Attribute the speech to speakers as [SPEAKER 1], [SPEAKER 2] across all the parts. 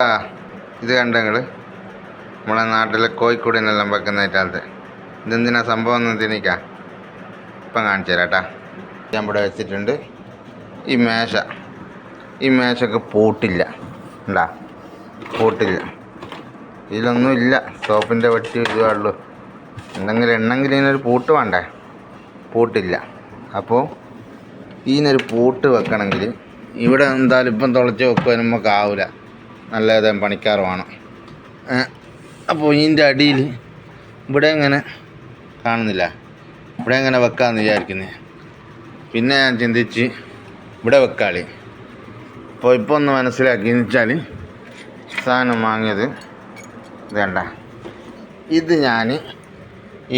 [SPEAKER 1] ആ ഇത് കണ്ടങ്ങൾ നമ്മളെ നാട്ടിലെ കോഴിക്കോടിനെല്ലാം വെക്കുന്ന കാലത്ത് ഇതെന്തിനാ സംഭവം എന്ന് തിന്നിക്കാം. ഇപ്പം കാണിച്ചു തരാം കേട്ടാ. ഞാൻ ഇവിടെ വെച്ചിട്ടുണ്ട്. ഈ മേശക്ക് പൂട്ടില്ല, ഉണ്ടാ പൂട്ടില്ല, ഇതിലൊന്നും ഇല്ല. സോപ്പിൻ്റെ വെട്ടി ഇതേ ഉള്ളൂ. എന്തെങ്കിലും എണ്ണെങ്കിലും ഇതിനൊരു പൂട്ട് വേണ്ടേ, പൂട്ടില്ല. അപ്പോൾ ഇതിനൊരു പൂട്ട് വെക്കണമെങ്കിൽ ഇവിടെ എന്തായാലും ഇപ്പം തുളച്ച് വെക്കുക നമുക്ക് ആവില്ല, നല്ല ഏതെങ്കിലും പണിക്കാർ വേണം. അപ്പോൾ ഇതിൻ്റെ അടിയിൽ ഇവിടെ ഇങ്ങനെ കാണുന്നില്ല, ഇവിടെ എങ്ങനെ വെക്കാമെന്ന് വിചാരിക്കുന്നത്. പിന്നെ ഞാൻ ചിന്തിച്ച് ഇവിടെ വെക്കാളി. അപ്പോൾ ഇപ്പോൾ ഒന്ന് മനസ്സിലാക്കി എന്ന് വെച്ചാൽ സാധനം വാങ്ങിയത് വേണ്ട, ഇത് ഞാൻ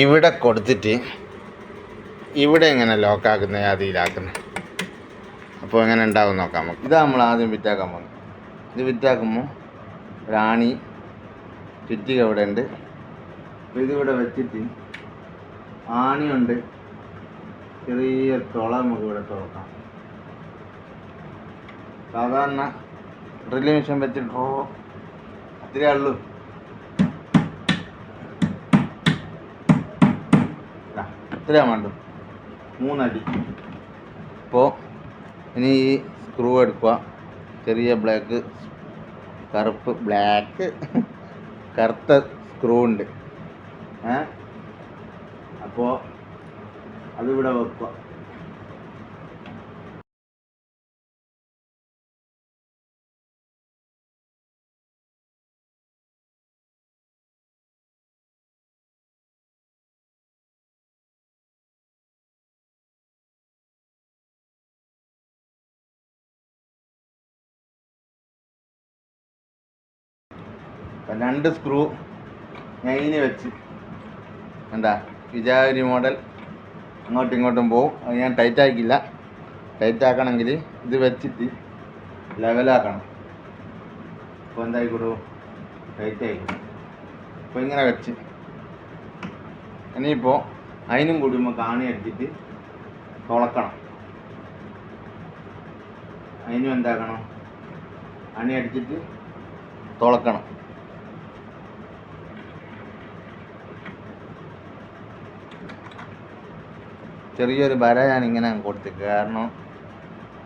[SPEAKER 1] ഇവിടെ കൊടുത്തിട്ട് ഇവിടെ എങ്ങനെ ലോക്കാക്കുന്നത് അതിലാക്കുന്നത്. അപ്പോൾ എങ്ങനെ ഉണ്ടാവും നോക്കാം നമുക്ക്. ഇതാ നമ്മൾ ആദ്യം വിറ്റാക്കാൻ പോകുന്നത്. ഇത് വിറ്റാക്കുമ്പോൾ ഒരാണി ചുറ്റിക ഇവിടെ ഉണ്ട്. അപ്പോൾ ഇതിവിടെ വെച്ചിട്ട് ആണിയുണ്ട്, ചെറിയ തുള നമുക്ക് ഇവിടെ തുറക്കാം. സാധാരണ ഡ്രില്ലിംഗ് മെഷീൻ വെച്ചിട്ട് അത്രയേ ഉള്ളൂ. ഇത്രയാ വേണ്ടു, 3 അടി. അപ്പോൾ ഇനി ഈ സ്ക്രൂ എടുക്കുക. ചെറിയ കറുത്ത സ്ക്രൂ ഉണ്ട്. അപ്പോൾ അതിവിടെ വെക്കുക. അപ്പം 2 സ്ക്രൂ ഞാൻ ഇതിന് വെച്ച് എന്താ വിചാരി മോഡൽ അങ്ങോട്ടും ഇങ്ങോട്ടും പോവും. അത് ഞാൻ ടൈറ്റ് ആക്കില്ല. ടൈറ്റ് ആക്കണമെങ്കിൽ ഇത് വെച്ചിട്ട് ലെവലാക്കണം. അപ്പോൾ എന്തായിക്കോളൂ, ടൈറ്റ് ആയിക്കോളൂ. അപ്പോൾ ഇങ്ങനെ വെച്ച് ഇനിയിപ്പോൾ അതിനും കൂടി നമുക്ക് ആണി അടിച്ചിട്ട് തുളക്കണം. അതിനും എന്താക്കണം, ആണി അടിച്ചിട്ട് തുളക്കണം. ചെറിയൊരു വര ഞാനിങ്ങനെ കൊടുത്തേക്ക്, കാരണം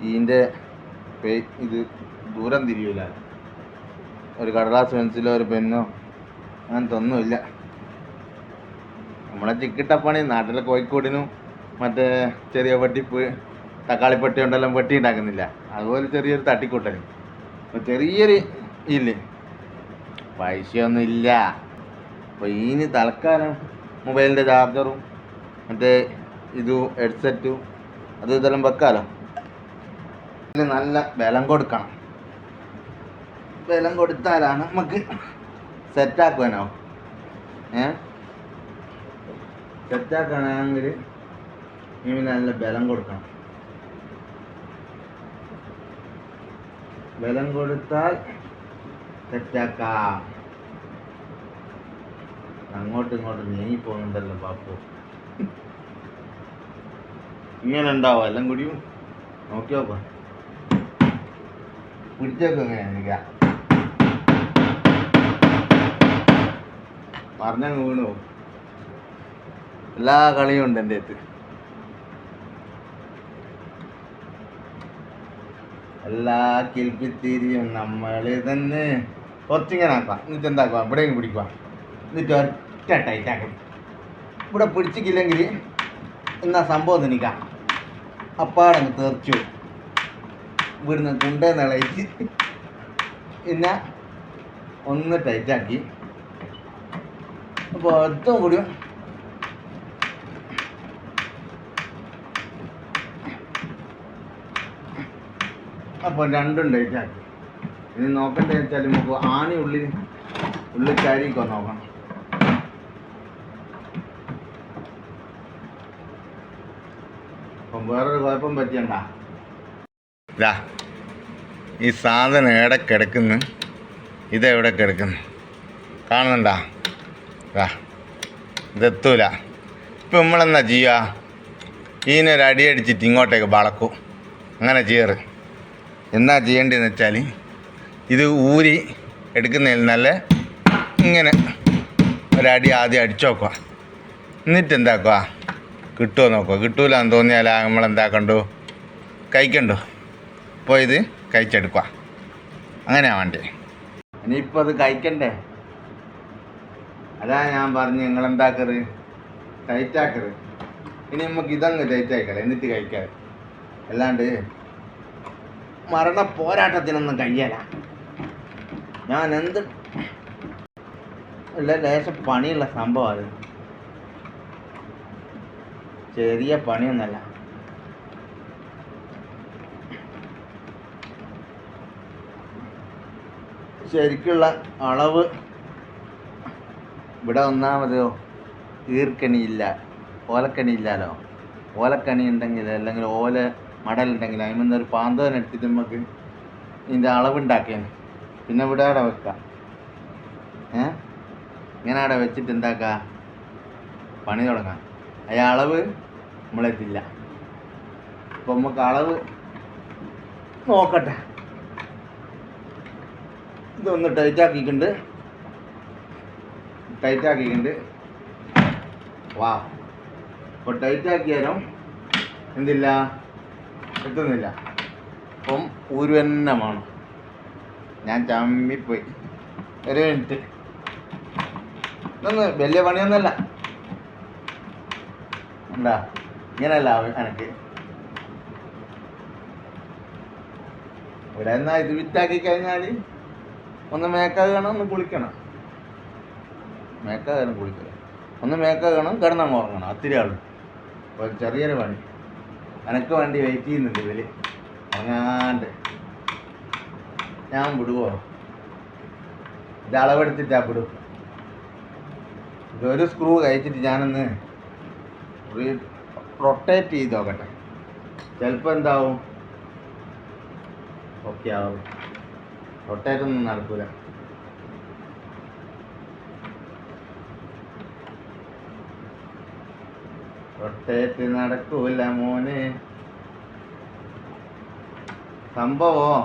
[SPEAKER 1] ഇതിൻ്റെ ഇത് ദൂരം തിരിയില്ല. ഒരു കടലാസ് പെൻസിലോ ഒരു പെന്നോ അങ്ങനത്തെ ഒന്നുമില്ല. നമ്മളെ ചിക്കിട്ടപ്പണി നാട്ടിലെ കോഴിക്കോടിനും മറ്റേ ചെറിയ തക്കാളിപ്പെട്ടി കൊണ്ടെല്ലാം വെട്ടി ഉണ്ടാക്കുന്നില്ല, അതുപോലെ ചെറിയൊരു തട്ടിക്കൂട്ടൽ. അപ്പോൾ ചെറിയൊരു ഇല്ലേ, പൈസയൊന്നും ഇല്ല. അപ്പോൾ ഇതിന് തൽക്കാലം മൊബൈലിൻ്റെ ചാർജറും മറ്റേ ഇതും ഹെഡ്സെറ്റും ഇതെല്ലാം വെക്കാലോ. ഇതിന് നല്ല ബലം കൊടുക്കണം. ബലം കൊടുത്താലാണ് നമുക്ക് സെറ്റാക്കുവാനോ. സെറ്റാക്കണമെങ്കിൽ ഇനി നല്ല ബലം കൊടുക്കണം. ബലം കൊടുത്താൽ സെറ്റാക്കാം. അങ്ങോട്ടും ഇങ്ങോട്ടും നീങ്ങി പോകുന്നുണ്ടല്ലോ പാപ്പു. ഇങ്ങനെ ഉണ്ടാവും എല്ലാം കൂടിയും. നോക്കി നോക്കാം, പിടിച്ചേക്കും എങ്ങനെയാ പറഞ്ഞ വീണു. എല്ലാ കളിയും ഉണ്ട് എൻ്റെ അടുത്ത്, എല്ലാ കിൽപ്പിത്തിരിയും നമ്മൾ തന്നെ. കുറച്ചിങ്ങനെ ആക്കാം, എന്നിട്ട് എന്താക്കുക, ഇവിടെ പിടിക്കുക, എന്നിട്ട് ഒറ്റ ടൈറ്റാക്കണം. ഇവിടെ പിടിച്ചിട്ടില്ലെങ്കിൽ എന്നാ സംഭവം നിൽക്കാം, അപ്പാടങ്ങ് തെറിച്ചു ഇവിടുന്ന് കുണ്ടേന്നിളയിട്ട് പിന്നെ ഒന്ന് ടൈറ്റാക്കി. അപ്പോൾ ഏറ്റവും കൂടി അപ്പോൾ 2ഉം ടൈറ്റാക്കി. ഇനി നോക്കണ്ടേ വെച്ചാൽ നമുക്ക് ആണി ഉള്ളിൽ ചാരിക്കോ നോക്കണം. അപ്പം വേറൊരു കുഴപ്പം പറ്റിയണ്ട. ഈ സാധനം എവിടെ കിടക്കുന്നു, ഇതെവിടെ കിടക്കുന്നു കാണുന്നുണ്ടാ? ഇതെത്തൂല. ഇപ്പം നമ്മളെന്താ ചെയ്യുക, ഇതിനൊരു അടിച്ചിട്ട് ഇങ്ങോട്ടേക്ക് വളക്കും. അങ്ങനെ ചെയ്യാറ്. എന്നാ ചെയ്യേണ്ടതെന്ന് വെച്ചാൽ ഇത് ഊരി എടുക്കുന്നതിൽ നല്ല ഇങ്ങനെ ഒരടി ആദ്യം അടിച്ചു നോക്കുക. എന്നിട്ട് എന്താക്കുക, കിട്ടുമോ നോക്കുക. കിട്ടൂല എന്ന് തോന്നിയാൽ നമ്മളെന്താക്കണ്ടു, കഴിക്കണ്ടു. അപ്പോൾ ഇത് കഴിച്ചെടുക്കുക. അങ്ങനെയാണ് വേണ്ടേ. ഇനിയിപ്പോൾ അത് കഴിക്കണ്ടേ, അതാ ഞാൻ പറഞ്ഞു നിങ്ങളെന്താക്കറ്, ടൈറ്റാക്കറ്. ഇനി നമുക്ക് ഇതങ്ങ് ടൈറ്റാക്കല, എന്നിട്ട് കഴിക്കാറ്. അല്ലാണ്ട് മരണ പോരാട്ടത്തിനൊന്നും കഴിയല. ഞാൻ എന്ത് അല്ല, ലേശം പണിയുള്ള സംഭവം അത്, ചെറിയ പണിയൊന്നല്ല. ശരിക്കുള്ള അളവ് ഇവിടെ ഒന്നാമതോ ഈർക്കണിയില്ല, ഓലക്കണി ഇല്ലല്ലോ. ഓലക്കണി ഉണ്ടെങ്കിൽ അല്ലെങ്കിൽ ഓല മടലുണ്ടെങ്കിൽ അതിൽ ഒരു പാന്തോനെടുത്തിട്ട് നമുക്ക് ഇതിൻ്റെ അളവുണ്ടാക്കിയാണ്. പിന്നെ ഇവിടെ അവിടെ വെക്കാം. ഇങ്ങനെ അവിടെ വെച്ചിട്ട് എന്താക്കുക, പണി തുടങ്ങാം. ആ അളവ് നമ്മളെത്തില്ല. അപ്പോൾ നമുക്ക് അളവ് നോക്കട്ടെ. ഇതൊന്ന് ടൈറ്റാക്കിയിട്ടുണ്ട്. വാ, അപ്പോൾ ടൈറ്റാക്കിയാലും എന്തില്ല, എത്തുന്നില്ല. അപ്പം ഊരുവന്നമാണ്. ഞാൻ ചമ്മിപ്പോയി. ഒരു മിനിറ്റ്. ഇതൊന്നും വലിയ പണിയൊന്നുമല്ല. എന്താ ഇങ്ങനെയല്ല എനിക്ക് ഇവിടെ എന്നാ ഇത് വിറ്റാക്കി കഴിഞ്ഞാൽ ഒന്ന് മേക്കാകണം, ഒന്ന് കുളിക്കണം. കുളിക്കണം, ഒന്ന് മേക്കാകണം, കിടന്നങ്ങ് ഉറങ്ങണം. അത്തിരി ആളും ഒരു ചെറിയൊരു പണി. എനക്ക് വേണ്ടി വെയിറ്റ് ചെയ്യുന്നുണ്ട് ഇവര്. ഉറങ്ങാണ്ട് ഞാൻ വിടുവോ? ഇത് അളവെടുത്തിട്ടാ വിടും. ഇതൊരു സ്ക്രൂ കഴിച്ചിട്ട് ഞാനൊന്ന് റൊട്ടേറ്റ് ചെയ്ത് നോക്കട്ടെ. ചിലപ്പോൾ എന്താവും, ഓക്കെ ആവും. റൊട്ടേറ്റൊന്നും നടക്കൂല. റൊട്ടേറ്റ് നടക്കൂല മോനെ. സംഭവം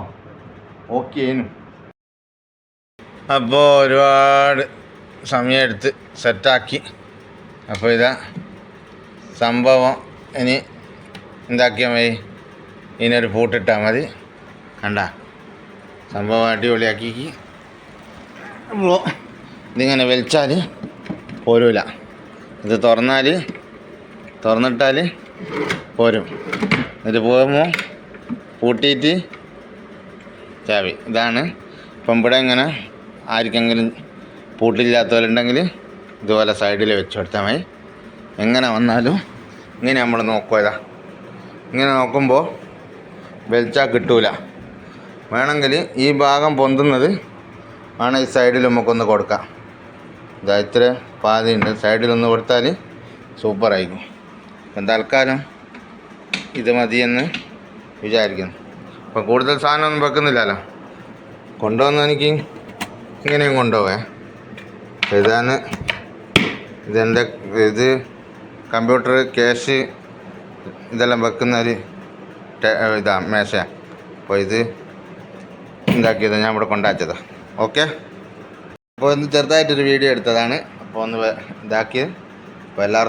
[SPEAKER 1] ഓക്കേനു. അപ്പോൾ ഒരുപാട് സമയമെടുത്ത് സെറ്റാക്കി. അപ്പോൾ ഇതാ സംഭവം. ഇനി എന്താക്കിയാൽ മതി, ഇതിനൊരു പൂട്ടിട്ടാൽ മതി. കണ്ട സംഭവം അടിപൊളിയാക്കി. അപ്പോൾ ഇതിങ്ങനെ വലിച്ചാൽ പോരൂല. ഇത് തുറന്നിട്ടാൽ പോരും. ഇത് പോകുമ്പോൾ പൂട്ടിയിട്ട് ചാവി. ഇതാണ്. ഇപ്പം ഇവിടെ ഇങ്ങനെ ആർക്കെങ്കിലും പൂട്ടില്ലാത്തവരുണ്ടെങ്കിൽ ഇതുപോലെ സൈഡിൽ വെച്ച് കൊടുത്താൽ മതി. എങ്ങനെ വന്നാലും ഇങ്ങനെ നമ്മൾ നോക്കുക. ഇങ്ങനെ നോക്കുമ്പോൾ വലിച്ചാൽ കിട്ടൂല. വേണമെങ്കിൽ ഈ ഭാഗം പൊന്തുന്നത് വേണം ഈ സൈഡിൽ നമുക്കൊന്ന് കൊടുക്കാം. ഇതാ ഇത്ര പാതിയുണ്ട്, സൈഡിലൊന്ന് കൊടുത്താൽ സൂപ്പറായിരിക്കും. അപ്പം തൽക്കാലം ഇത് മതിയെന്ന് വിചാരിക്കുന്നു. അപ്പം കൂടുതൽ സാധനമൊന്നും വെക്കുന്നില്ലല്ലോ. കൊണ്ടുവന്ന് എനിക്ക് ഇങ്ങനെയും കൊണ്ടുപോവേ. ഇതാണ് ഇതെൻ്റെ ഇത് കമ്പ്യൂട്ടർ, ക്യാഷ് ഇതെല്ലാം വെക്കുന്നൊരു ഇതാ മേശ. അപ്പോൾ ഇത് ഉണ്ടാക്കിയത് ഞാൻ ഇവിടെ കൊണ്ടാച്ചതാണ്. ഓക്കെ. അപ്പോൾ ഒന്ന് ചെറുതായിട്ടൊരു വീഡിയോ എടുത്തതാണ്. അപ്പോൾ ഒന്ന് ഇതാക്കിയത്. അപ്പോൾ എല്ലാവർക്കും